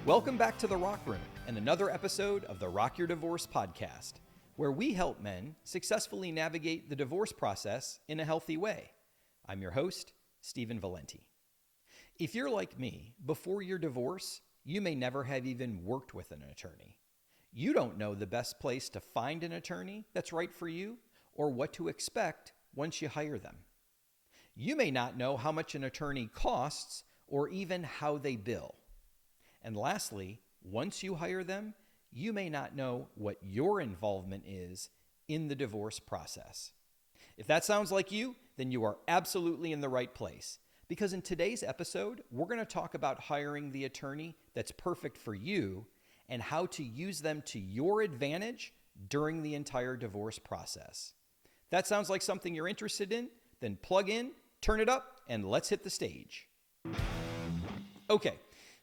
Welcome back to The Rock Room and another episode of the Rock Your Divorce podcast, where we help men successfully navigate the divorce process in a healthy way. I'm your host, Stephen Valente. If you're like me, before your divorce, you may never have even worked with an attorney. You don't know the best place to find an attorney that's right for you or what to expect once you hire them. You may not know how much an attorney costs or even how they bill. And lastly, once you hire them, you may not know what your involvement is in the divorce process. If that sounds like you, then you are absolutely in the right place. Because in today's episode, we're going to talk about hiring the attorney that's perfect for you and how to use them to your advantage during the entire divorce process. If that sounds like something you're interested in, then plug in, turn it up, and let's hit the stage. Okay.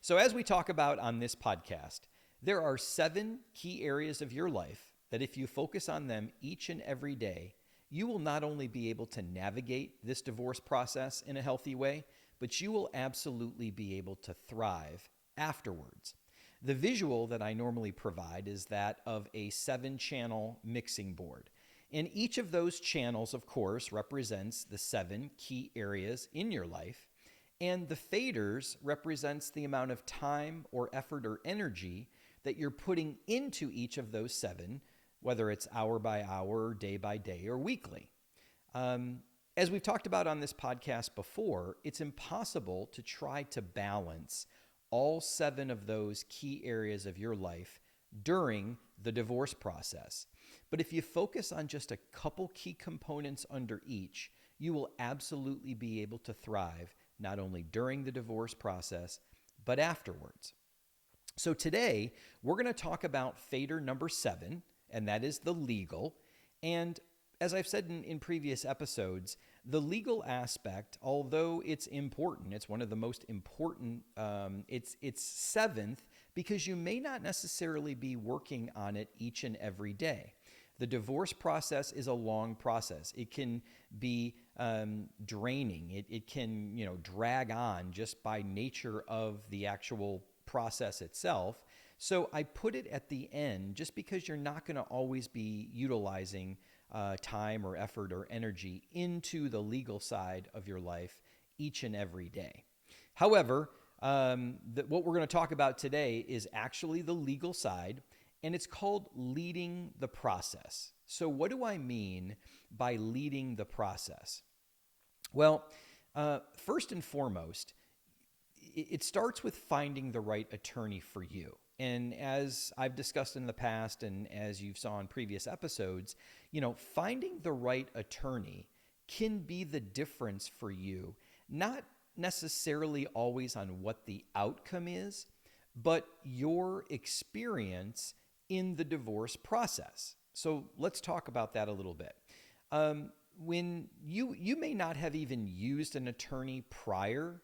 So as we talk about on this podcast, there are 7 key areas of your life that if you focus on them each and every day, you will not only be able to navigate this divorce process in a healthy way, but you will absolutely be able to thrive afterwards. The visual that I normally provide is that of a 7-channel mixing board. And each of those channels, of course, represents the 7 key areas in your life. And the faders represents the amount of time or effort or energy that you're putting into each of those 7, whether it's hour by hour, day by day, or weekly. As we've talked about on this podcast before, it's impossible to try to balance all 7 of those key areas of your life during the divorce process. But if you focus on just a couple key components under each, you will absolutely be able to thrive not only during the divorce process, but afterwards. So today, we're going to talk about fader number 7, and that is the legal. And as I've said in previous episodes, the legal aspect, although it's important, it's one of the most important, it's 7th because you may not necessarily be working on it each and every day. The divorce process is a long process. It can be draining. It can, drag on just by nature of the actual process itself. So I put it at the end just because you're not going to always be utilizing time or effort or energy into the legal side of your life each and every day. However, what we're going to talk about today is actually the legal side. And it's called leading the process. So what do I mean by leading the process? Well, first and foremost, it starts with finding the right attorney for you. And as I've discussed in the past and as you saw in previous episodes, finding the right attorney can be the difference for you, not necessarily always on what the outcome is, but your experience in the divorce process. So let's talk about that a little bit. When you may not have even used an attorney prior,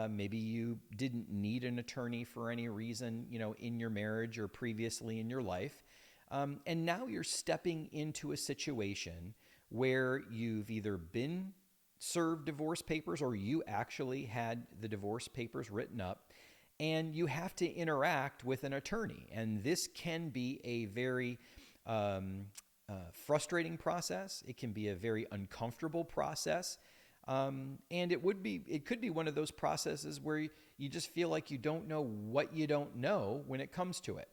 maybe you didn't need an attorney for any reason, in your marriage or previously in your life. And now you're stepping into a situation where you've either been served divorce papers or you actually had the divorce papers written up. And you have to interact with an attorney. And this can be a very frustrating process. It can be a very uncomfortable process. And it could be one of those processes where you just feel like you don't know what you don't know when it comes to it.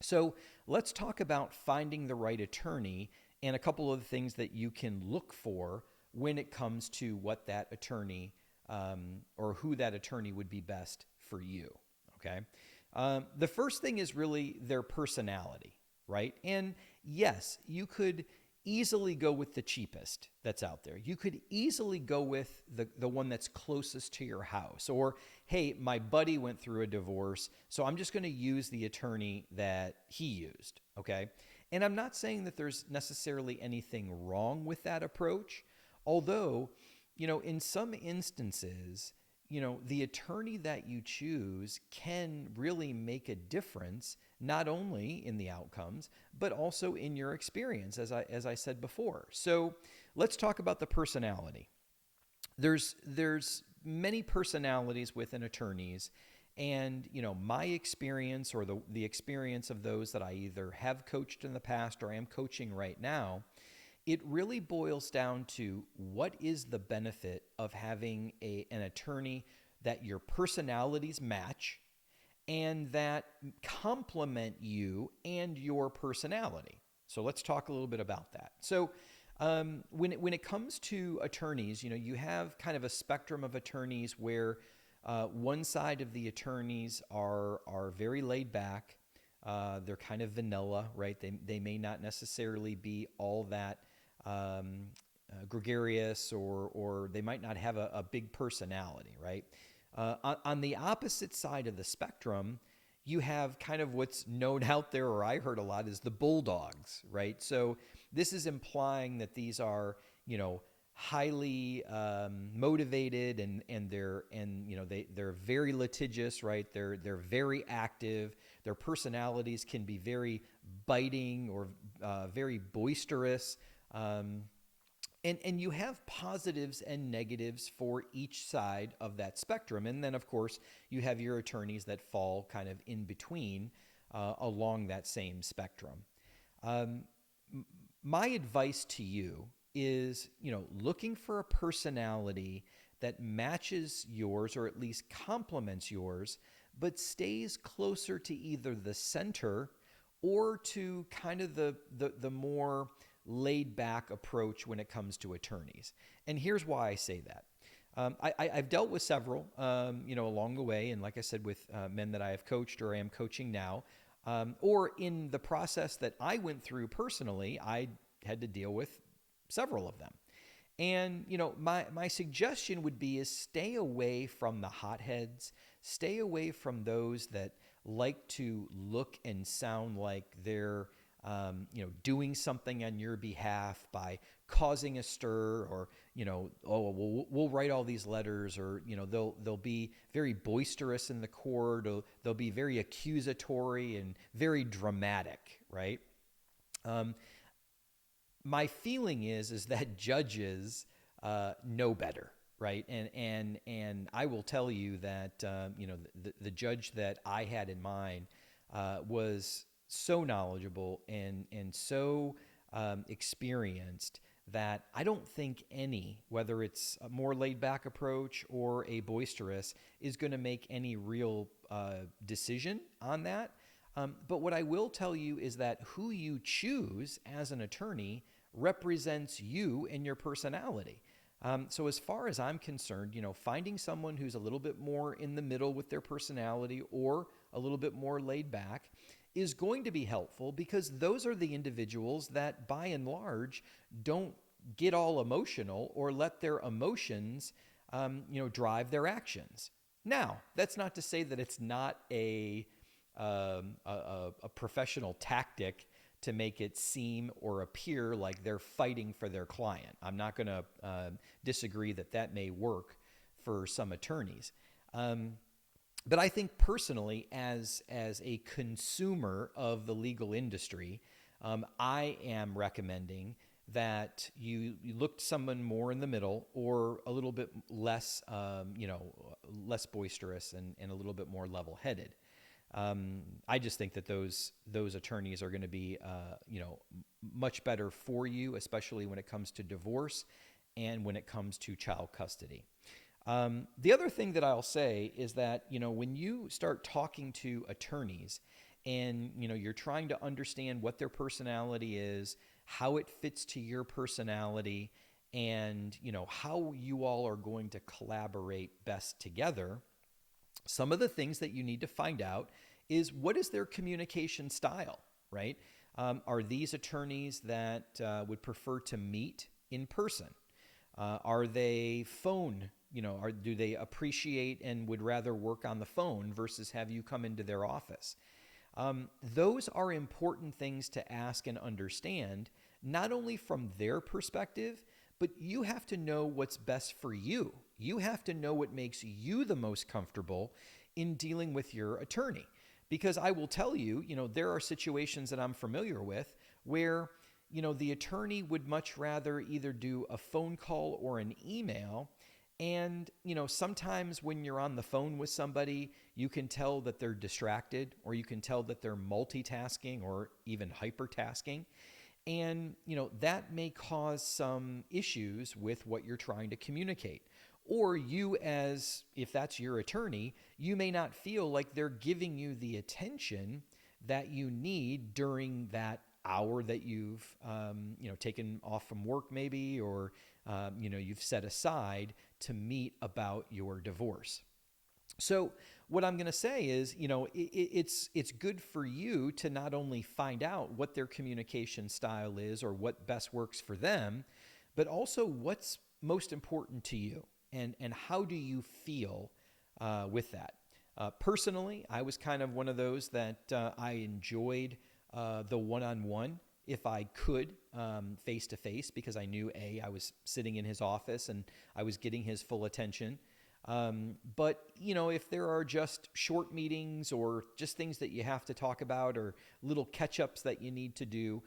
So let's talk about finding the right attorney and a couple of things that you can look for when it comes to what that attorney or who that attorney would be best for you, okay? The first thing is really their personality, right? And yes, you could easily go with the cheapest that's out there. You could easily go with the one that's closest to your house. Or, hey, my buddy went through a divorce, so I'm just going to use the attorney that he used, okay? And I'm not saying that there's necessarily anything wrong with that approach, although, in some instances, the attorney that you choose can really make a difference, not only in the outcomes, but also in your experience, as I said before. So let's talk about the personality. There's many personalities within attorneys, And, my experience or the experience of those that I either have coached in the past or am coaching right now, it really boils down to what is the benefit of having an attorney that your personalities match and that complement you and your personality. So let's talk a little bit about that. So when it comes to attorneys, you have kind of a spectrum of attorneys where one side of the attorneys are very laid back. They're kind of vanilla, right? They may not necessarily be all that gregarious, or they might not have a big personality, right? On the opposite side of the spectrum, you have kind of what's known out there, or I heard a lot, is the bulldogs, right? So this is implying that these are, highly motivated and they're very litigious, right? They're very active. Their personalities can be very biting or very boisterous. And you have positives and negatives for each side of that spectrum. And then, of course, you have your attorneys that fall kind of in between along that same spectrum. My advice to you is, looking for a personality that matches yours or at least complements yours, but stays closer to either the center or to kind of the more laid back approach when it comes to attorneys. And here's why I say that. I've dealt with several, along the way. And like I said, with men that I have coached or am coaching now, or in the process that I went through personally, I had to deal with several of them. And, my suggestion would be is stay away from the hotheads, stay away from those that like to look and sound like they're doing something on your behalf by causing a stir, or, we'll write all these letters, or, they'll be very boisterous in the court, or they'll be very accusatory and very dramatic, right? My feeling is that judges know better, right? And I will tell you that, the judge that I had in mind was so knowledgeable and so experienced that I don't think whether it's a more laid back approach or a boisterous, is going to make any real decision on that. But what I will tell you is that who you choose as an attorney represents you and your personality. So as far as I'm concerned, finding someone who's a little bit more in the middle with their personality or a little bit more laid back is going to be helpful, because those are the individuals that by and large don't get all emotional or let their emotions, drive their actions. Now, that's not to say that it's not a professional tactic to make it seem or appear like they're fighting for their client. I'm not going to disagree that may work for some attorneys. But I think personally, as a consumer of the legal industry, I am recommending that you look to someone more in the middle, or a little bit less, less boisterous and a little bit more level-headed. I just think that those attorneys are going to be, much better for you, especially when it comes to divorce and when it comes to child custody. The other thing that I'll say is that, when you start talking to attorneys and, you're trying to understand what their personality is, how it fits to your personality, and, how you all are going to collaborate best together, some of the things that you need to find out is, what is their communication style, right? Are these attorneys that would prefer to meet in person? Are they phone? Do they appreciate and would rather work on the phone versus have you come into their office? Those are important things to ask and understand, not only from their perspective, but you have to know what's best for you. You have to know what makes you the most comfortable in dealing with your attorney. Because I will tell you, there are situations that I'm familiar with where, the attorney would much rather either do a phone call or an email, And, sometimes when you're on the phone with somebody, you can tell that they're distracted, or you can tell that they're multitasking or even hypertasking. And, that may cause some issues with what you're trying to communicate. Or you, as if that's your attorney, you may not feel like they're giving you the attention that you need during that hour that you've, taken off from work maybe, or, you've set aside to meet about your divorce. So what I'm going to say is, it's good for you to not only find out what their communication style is or what best works for them, but also what's most important to you, and how do you feel with that. Personally, I was kind of one of those that I enjoyed the one-on-one if I could, face to face, because I knew I was sitting in his office and I was getting his full attention. But if there are just short meetings or just things that you have to talk about or little catch-ups that you need to do,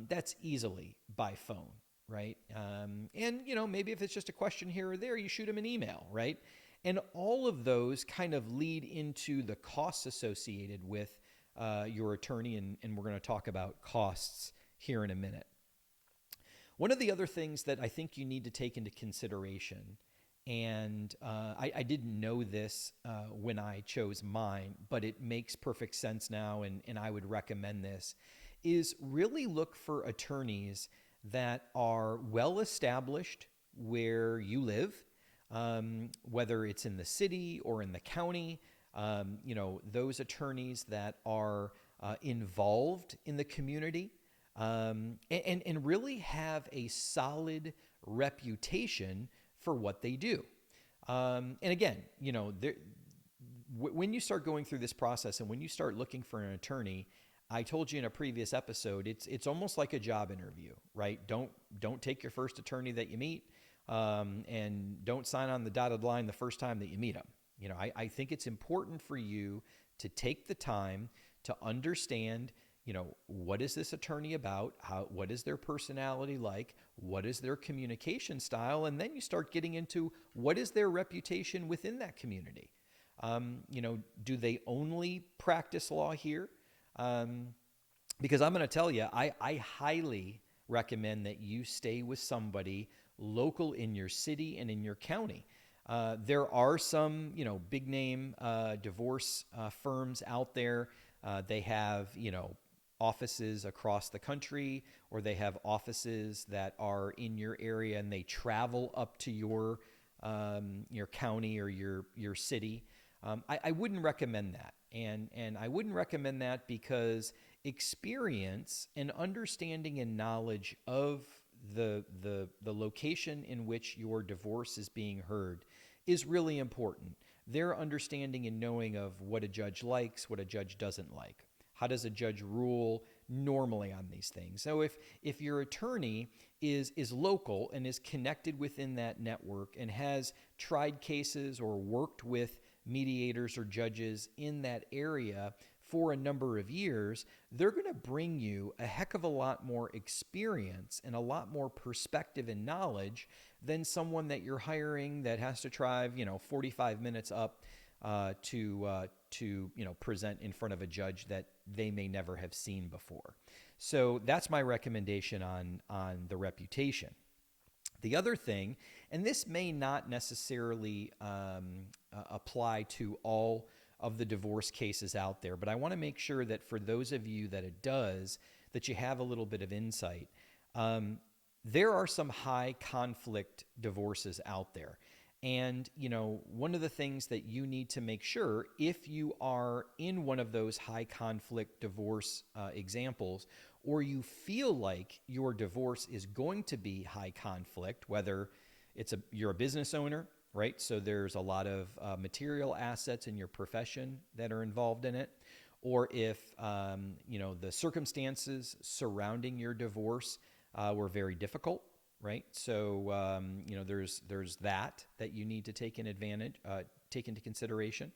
that's easily by phone, right? And maybe if it's just a question here or there, you shoot them an email, right? And all of those kind of lead into the costs associated with your attorney, and we're going to talk about costs here in a minute. One of the other things that I think you need to take into consideration, and I didn't know this when I chose mine, but it makes perfect sense now, and I would recommend this, is really look for attorneys that are well established where you live, whether it's in the city or in the county. Those attorneys that are involved in the community, and really have a solid reputation for what they do. And again, when you start going through this process and when you start looking for an attorney, I told you in a previous episode, it's almost like a job interview, right? Don't take your first attorney that you meet, and don't sign on the dotted line the first time that you meet them. I think it's important for you to take the time to understand, what is this attorney about? What is their personality like? What is their communication style? And then you start getting into what is their reputation within that community. Do they only practice law here? Because I'm going to tell you, I highly recommend that you stay with somebody local in your city and in your county. There are some, big name divorce firms out there. They have, offices across the country, or they have offices that are in your area and they travel up to your county or your city. I wouldn't recommend that. And I wouldn't recommend that because experience and understanding and knowledge of the location in which your divorce is being heard is really important. Their understanding and knowing of what a judge likes, what a judge doesn't like. How does a judge rule normally on these things? So if your attorney is local and is connected within that network and has tried cases or worked with mediators or judges in that area for a number of years, they're going to bring you a heck of a lot more experience and a lot more perspective and knowledge than someone that you're hiring that has to drive, 45 minutes up to present in front of a judge that they may never have seen before. So that's my recommendation on the reputation. The other thing, and this may not necessarily apply to all of the divorce cases out there, but I want to make sure that for those of you that it does, that you have a little bit of insight. There are some high conflict divorces out there. And, one of the things that you need to make sure, if you are in one of those high conflict divorce examples, or you feel like your divorce is going to be high conflict, whether you're a business owner, right? So there's a lot of material assets in your profession that are involved in it, or if, the circumstances surrounding your divorce were very difficult. Right. So, there's that you need to take into consideration.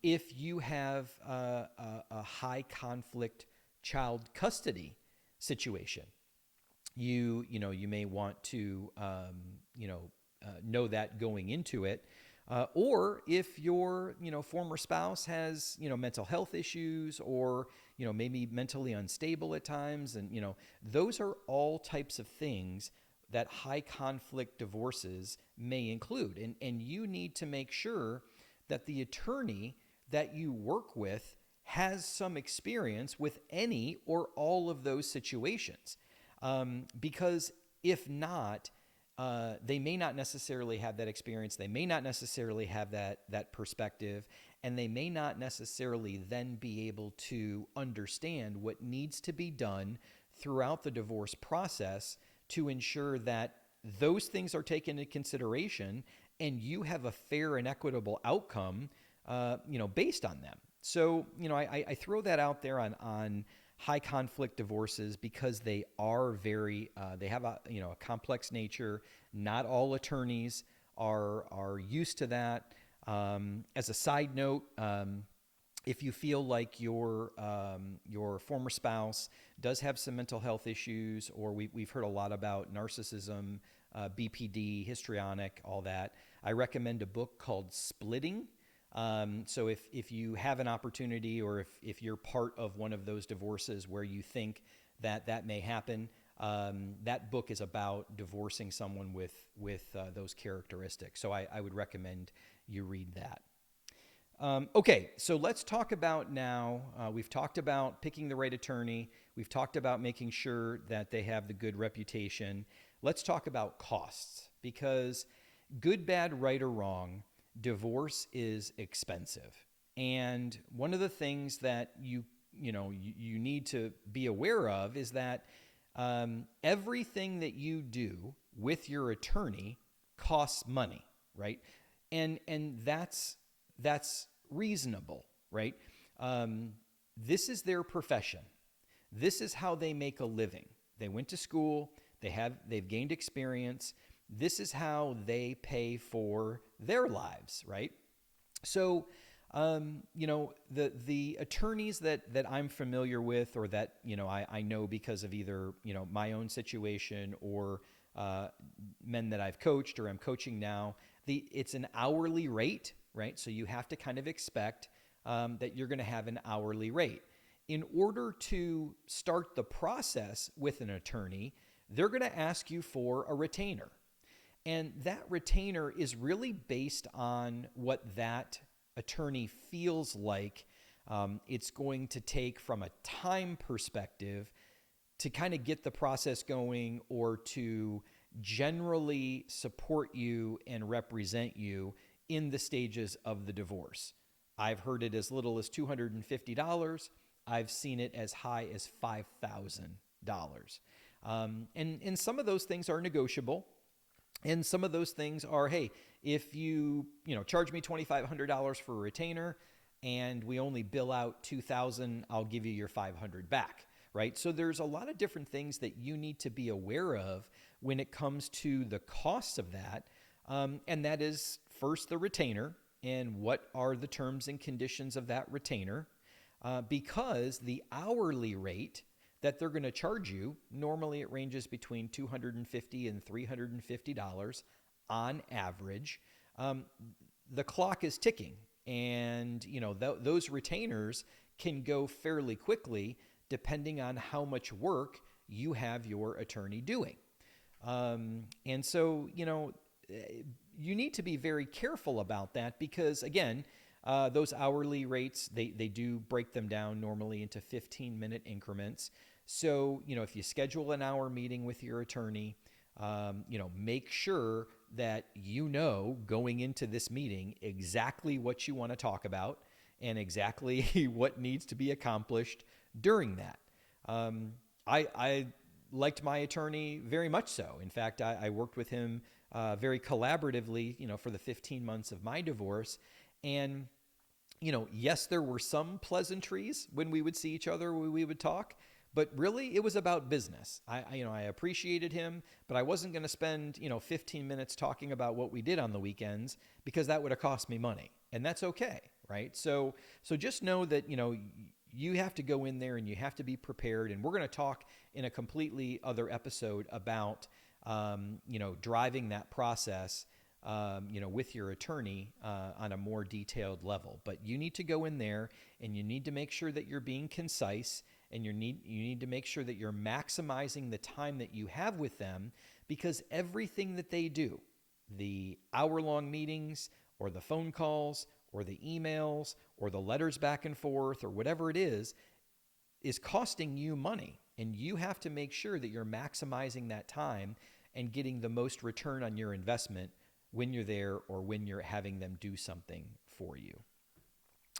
If you have a high conflict child custody situation, you may want to, know that going into it. Or if your, former spouse has, mental health issues or, maybe mentally unstable at times. And, those are all types of things that high conflict divorces may include. And you need to make sure that the attorney that you work with has some experience with any or all of those situations. Because if not, they may not necessarily have that experience. They may not necessarily have that perspective, and they may not necessarily then be able to understand what needs to be done throughout the divorce process to ensure that those things are taken into consideration and you have a fair and equitable outcome, based on them. So, I throw that out there on high conflict divorces because they are they have a complex nature. Not all attorneys are used to that. As a side note, if you feel like your former spouse does have some mental health issues, or we've heard a lot about narcissism, BPD, histrionic, all that, I recommend a book called Splitting. So if you have an opportunity, or if you're part of one of those divorces where you think that may happen, that book is about divorcing someone with those characteristics. So I would recommend you read that. Okay, so let's talk about now, we've talked about picking the right attorney. We've talked about making sure that they have the good reputation. Let's talk about costs, because good, bad, right, or wrong, divorce is expensive. And one of the things that you need to be aware of is that everything that you do with your attorney costs money, right? And that's reasonable, right? This is their profession. This is how they make a living. They went to school. They've gained experience. This is how they pay for their lives, right? So, the attorneys that I'm familiar with, or that, I know because of either, my own situation or men that I've coached or I'm coaching now, it's an hourly rate, right? So you have to kind of expect that you're going to have an hourly rate. In order to start the process with an attorney, they're going to ask you for a retainer. And that retainer is really based on what that attorney feels like it's going to take from a time perspective to kind of get the process going, or to generally support you and represent you in the stages of the divorce. I've heard it as little as $250. I've seen it as high as $5,000. And some of those things are negotiable. And some of those things are, hey, if you charge me $2,500 for a retainer and we only bill out $2,000, I'll give you your $500 back, right? So there's a lot of different things that you need to be aware of when it comes to the costs of that. And that is first the retainer, and what are the terms and conditions of that retainer, because the hourly rate that they're going to charge you, normally it ranges between $250 and $350 on average. The clock is ticking, and those retainers can go fairly quickly depending on how much work you have your attorney doing. And so, you need to be very careful about that, because again, those hourly rates, they do break them down normally into 15-minute increments. So, if you schedule an hour meeting with your attorney, make sure that going into this meeting exactly what you want to talk about and exactly what needs to be accomplished during that. I liked my attorney very much so. In fact, I worked with him very collaboratively, for the 15 months of my divorce. And, yes, there were some pleasantries when we would see each other, when we would talk, but really it was about business. I appreciated him, but I wasn't going to spend, 15 minutes talking about what we did on the weekends, because that would have cost me money, and that's okay. Right. So just know that, you have to go in there and you have to be prepared. And we're going to talk in a completely other episode about, driving that process with your attorney on a more detailed level. But you need to go in there and you need to make sure that you're being concise, and you need to make sure that you're maximizing the time that you have with them, because everything that they do, the hour-long meetings or the phone calls or the emails or the letters back and forth or whatever it is costing you money. And you have to make sure that you're maximizing that time and getting the most return on your investment when you're there or when you're having them do something for you.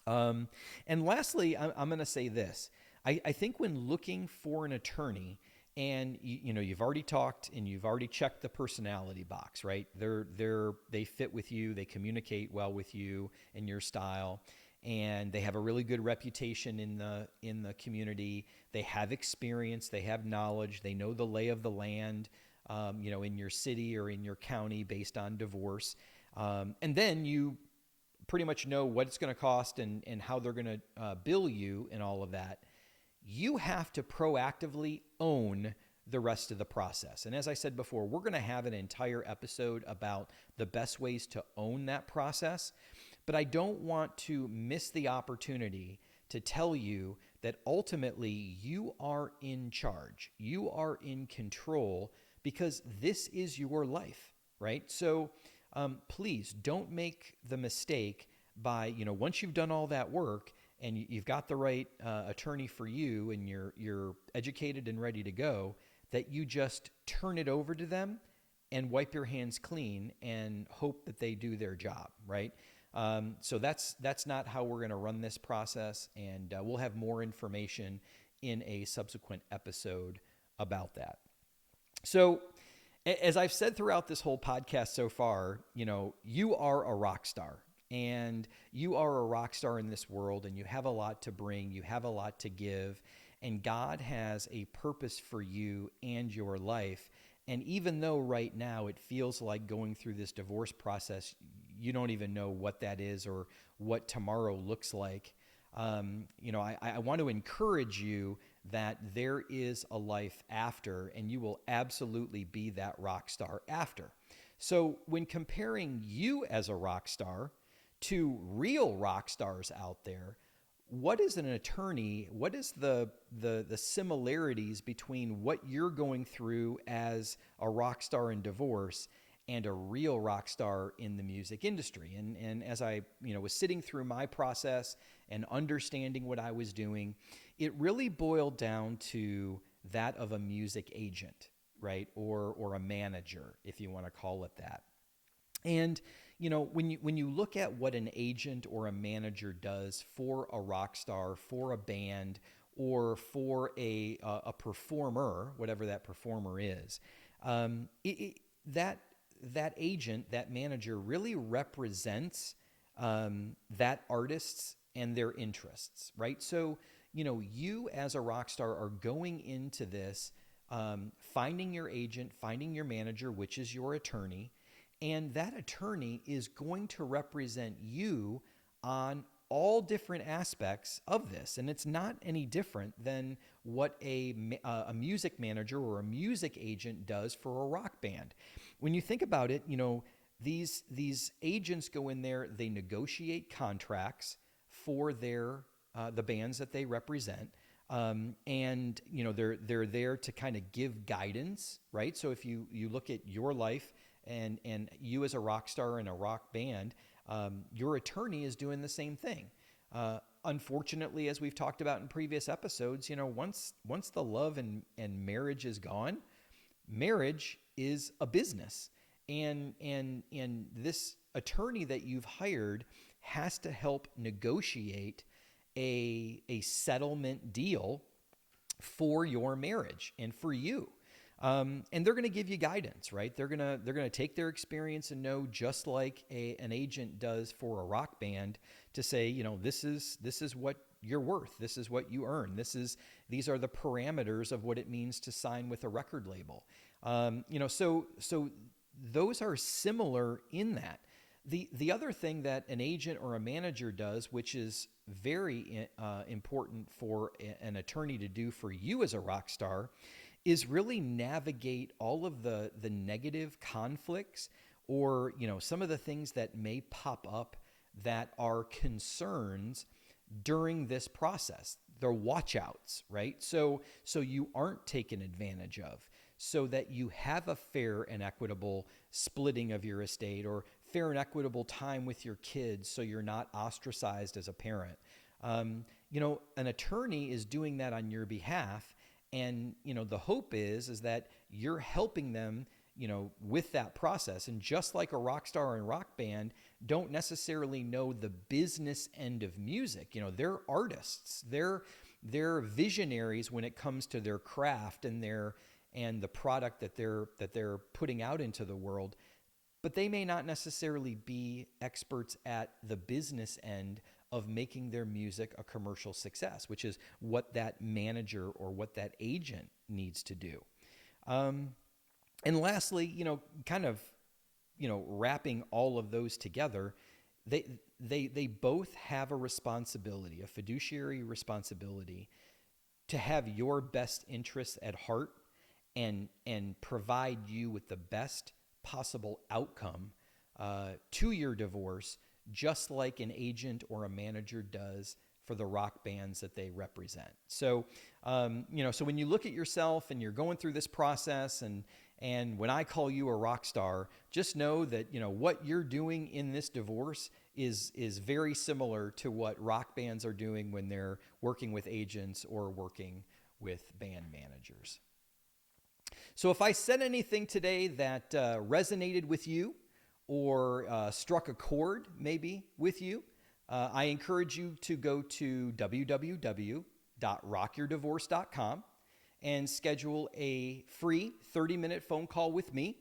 And lastly, I'm going to say this. I think when looking for an attorney, and you've already talked and you've already checked the personality box, right? They fit with you, they communicate well with you and your style, and they have a really good reputation in the community. They have experience, they have knowledge, they know the lay of the land, in your city or in your county based on divorce. And then you pretty much know what it's going to cost and how they're going to bill you and all of that. You have to proactively own the rest of the process. And as I said before, we're going to have an entire episode about the best ways to own that process. But I don't want to miss the opportunity to tell you that ultimately you are in charge. You are in control, because this is your life, right? So please don't make the mistake by, once you've done all that work and you've got the right attorney for you and you're educated and ready to go, that you just turn it over to them and wipe your hands clean and hope that they do their job, right? So that's not how we're going to run this process, and we'll have more information in a subsequent episode about that. So as I've said throughout this whole podcast so far, you are a rock star. And you are a rock star in this world, and you have a lot to bring, you have a lot to give, and God has a purpose for you and your life. And even though right now it feels like going through this divorce process, you don't even know what that is or what tomorrow looks like, I want to encourage you that there is a life after, and you will absolutely be that rock star after. So when comparing you as a rock star to real rock stars out there, what is an attorney? What is the similarities between what you're going through as a rock star in divorce and a real rock star in the music industry? And as I was sitting through my process and understanding what I was doing, it really boiled down to that of a music agent, right? Or a manager, if you want to call it that. And when you look at what an agent or a manager does for a rock star, for a band, or for a performer, whatever that performer is, that agent, that manager, really represents that artists and their interests, right? So you as a rock star are going into this, finding your agent, finding your manager, which is your attorney. And that attorney is going to represent you on all different aspects of this. And it's not any different than what a music manager or a music agent does for a rock band. When you think about it, these agents go in there, they negotiate contracts for the bands that they represent. And they're there to kind of give guidance, right? So if you look at your life, and you as a rock star in a rock band, your attorney is doing the same thing. Unfortunately, as we've talked about in previous episodes, once the love and marriage is gone, marriage is a business. And this attorney that you've hired has to help negotiate a settlement deal for your marriage and for you. And they're going to give you guidance, right? They're going to take their experience and know, just like an agent does for a rock band, to say, this is what you're worth. This is what you earn. These are the parameters of what it means to sign with a record label. So those are similar in that. The other thing that an agent or a manager does, which is very important for an attorney to do for you as a rock star, is really navigate all of the negative conflicts or, some of the things that may pop up that are concerns during this process. They're watch-outs, right? So you aren't taken advantage of, so that you have a fair and equitable splitting of your estate, or fair and equitable time with your kids, so you're not ostracized as a parent. An attorney is doing that on your behalf, and the hope is that you're helping them with that process. And just like a rock star and rock band don't necessarily know the business end of music, they're artists, they're visionaries when it comes to their craft and the product that they're putting out into the world. But they may not necessarily be experts at the business end of making their music a commercial success, which is what that manager or what that agent needs to do. And lastly, wrapping all of those together, they both have a responsibility, a fiduciary responsibility, to have your best interests at heart and provide you with the best possible outcome to your divorce, just like an agent or a manager does for the rock bands that they represent. So, so when you look at yourself and you're going through this process, and when I call you a rock star, just know that, what you're doing in this divorce is very similar to what rock bands are doing when they're working with agents or working with band managers. So if I said anything today that resonated with you, or struck a chord maybe with you, I encourage you to go to www.rockyourdivorce.com and schedule a free 30-minute phone call with me,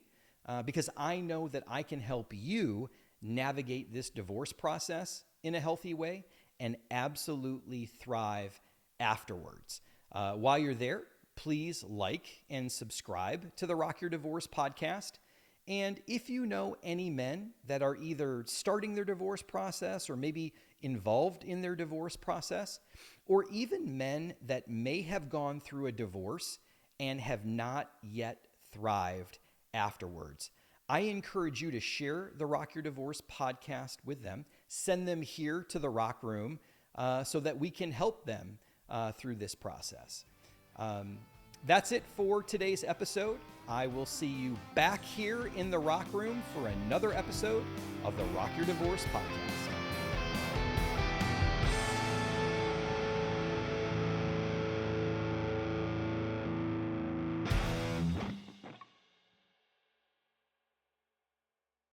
because I know that I can help you navigate this divorce process in a healthy way and absolutely thrive afterwards. While you're there, please like and subscribe to the Rock Your Divorce podcast. And if you know any men that are either starting their divorce process or maybe involved in their divorce process, or even men that may have gone through a divorce and have not yet thrived afterwards, I encourage you to share the Rock Your Divorce podcast with them. Send them here to the Rock Room so that we can help them through this process. That's it for today's episode. I will see you back here in the Rock Room for another episode of the Rock Your Divorce podcast.